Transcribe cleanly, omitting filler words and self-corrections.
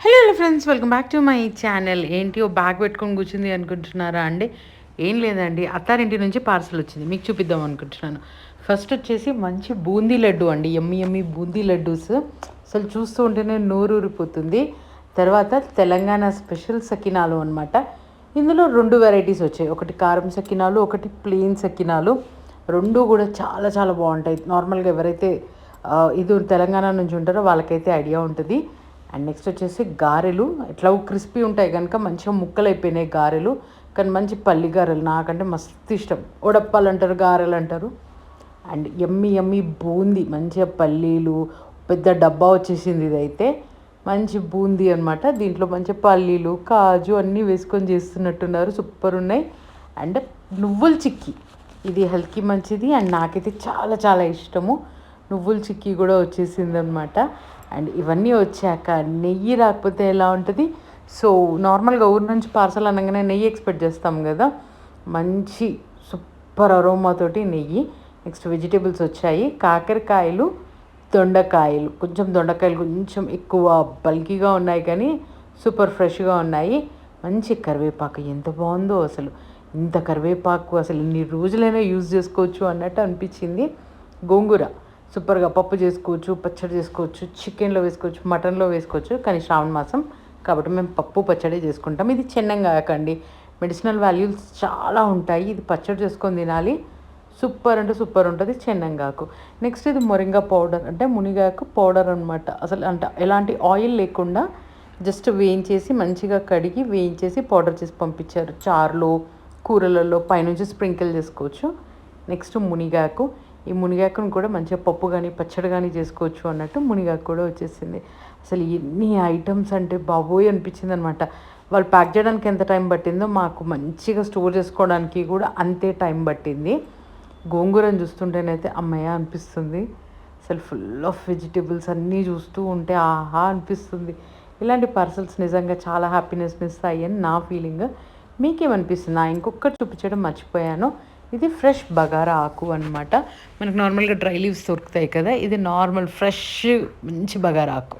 Hello friends, welcome back to my channel. ఏంటి ఓ bag పెట్టుకొని కూర్చుంది అనుకుంటున్నారా అండి? ఏం లేదండి, అత్తారింటి నుంచి పార్సల్ వచ్చింది, మీకు చూపిద్దాం అనుకుంటున్నాను. ఫస్ట్ వచ్చేసి మంచి బూందీ లడ్డు అండి, ఎమ్మి ఎమ్మి బూందీ లడ్డూస్. అసలు చూస్తూ ఉంటేనే నోరు ఊరిపోతుంది. తర్వాత తెలంగాణ స్పెషల్ సకినాలు అనమాట. ఇందులో రెండు వెరైటీస్ వచ్చాయి, ఒకటి కారం సకినాలు, ఒకటి ప్లెయిన్ సకినాలు. రెండు కూడా చాలా చాలా బాగుంటాయి. నార్మల్గా ఎవరైతే ఇది తెలంగాణ నుంచి ఉంటారో వాళ్ళకైతే ఐడియా ఉంటుంది. అండ్ నెక్స్ట్ వచ్చేసి గారెలు, ఎట్లా క్రిస్పీ ఉంటాయి కనుక మంచిగా ముక్కలు అయిపోయినాయి గారెలు. కానీ మంచి పల్లి గారెలు నాకంటే మస్తు ఇష్టం. ఉడప్పాలు అంటారు, గారెలు అంటారు. అండ్ ఎమ్మి ఎమ్మి బూందీ, మంచిగా పల్లీలు, పెద్ద డబ్బా వచ్చేసింది. ఇదైతే మంచి బూందీ అనమాట. దీంట్లో మంచి పల్లీలు, కాజు అన్నీ వేసుకొని చేస్తున్నట్టున్నారు, సూపర్ ఉన్నాయి. అండ్ నువ్వుల చిక్కీ, ఇది హెల్త్కి మంచిది అండ్ నాకైతే చాలా చాలా ఇష్టము. నువ్వుల చిక్కీ కూడా వచ్చేసింది అనమాట. అండ్ ఇవన్నీ వచ్చాక నెయ్యి రాకపోతే ఎలా ఉంటుంది? సో నార్మల్గా ఊరి నుంచి పార్సల్ అనగానే నెయ్యి ఎక్స్పెక్ట్ చేస్తాం కదా. మంచి సూపర్ అరోమాతోటి నెయ్యి. నెక్స్ట్ వెజిటేబుల్స్ వచ్చాయి, కాకరకాయలు, దొండకాయలు. దొండకాయలు కొంచెం ఎక్కువ బల్కీగా ఉన్నాయి కానీ సూపర్ ఫ్రెష్గా ఉన్నాయి. మంచి కరివేపాకు, ఎంత బాగుందో అసలు. ఇంత కరివేపాకు అసలు ఇన్ని రోజులైనా యూజ్ చేసుకోవచ్చు అన్నట్టు అనిపించింది. గోంగూర సూపర్గా పప్పు చేసుకోవచ్చు, పచ్చడి చేసుకోవచ్చు, చికెన్లో వేసుకోవచ్చు, మటన్లో వేసుకోవచ్చు. కానీ శ్రావణ మాసం కాబట్టి మేము పప్పు పచ్చడి చేసుకుంటాం. ఇది చెన్నంగాకండి, మెడిసినల్ వాల్యూస్ చాలా ఉంటాయి. ఇది పచ్చడి చేసుకొని తినాలి, సూపర్ అంటే సూపర్ ఉంటుంది చెన్నంగాకు. నెక్స్ట్ ఇది మొరింగా పౌడర్, అంటే మునిగాకు పౌడర్ అనమాట. అసలు అంటే ఎలాంటి ఆయిల్ లేకుండా జస్ట్ వేయించేసి మంచిగా కడిగి వేయించేసి పౌడర్ చేసి పంపించారు. చారులో, కూరలలో పైనుంచి స్ప్రింకిల్ చేసుకోవచ్చు. నెక్స్ట్ మునిగాకు, ఈ మునిగాకును కూడా మంచిగా పప్పు కానీ పచ్చడి కానీ చేసుకోవచ్చు అన్నట్టు మునిగాకు కూడా వచ్చేసింది. అసలు ఎన్ని ఐటమ్స్ అంటే బాబోయ్ అనిపించింది అనమాట. వాళ్ళు ప్యాక్ చేయడానికి ఎంత టైం పట్టిందో మాకు మంచిగా స్టోర్ చేసుకోవడానికి కూడా అంతే టైం పట్టింది. గోంగూరను చూస్తుంటేనైతే అమ్మయ్య అనిపిస్తుంది. అసలు ఫుల్ ఆఫ్ వెజిటేబుల్స్ అన్నీ చూస్తూ ఉంటే ఆహా అనిపిస్తుంది. ఇలాంటి పార్సల్స్ నిజంగా చాలా హ్యాపీనెస్ని ఇస్తాయి అని నా ఫీలింగ్. మీకేమనిపిస్తుంది? ఇంకొకటి చూపించడం మర్చిపోయాను. ఇది ఫ్రెష్ బగారా ఆకు అనమాట. మనకు నార్మల్గా డ్రై లీవ్స్ దొరుకుతాయి కదా, ఇది నార్మల్ ఫ్రెష్ మంచి బగారా ఆకు.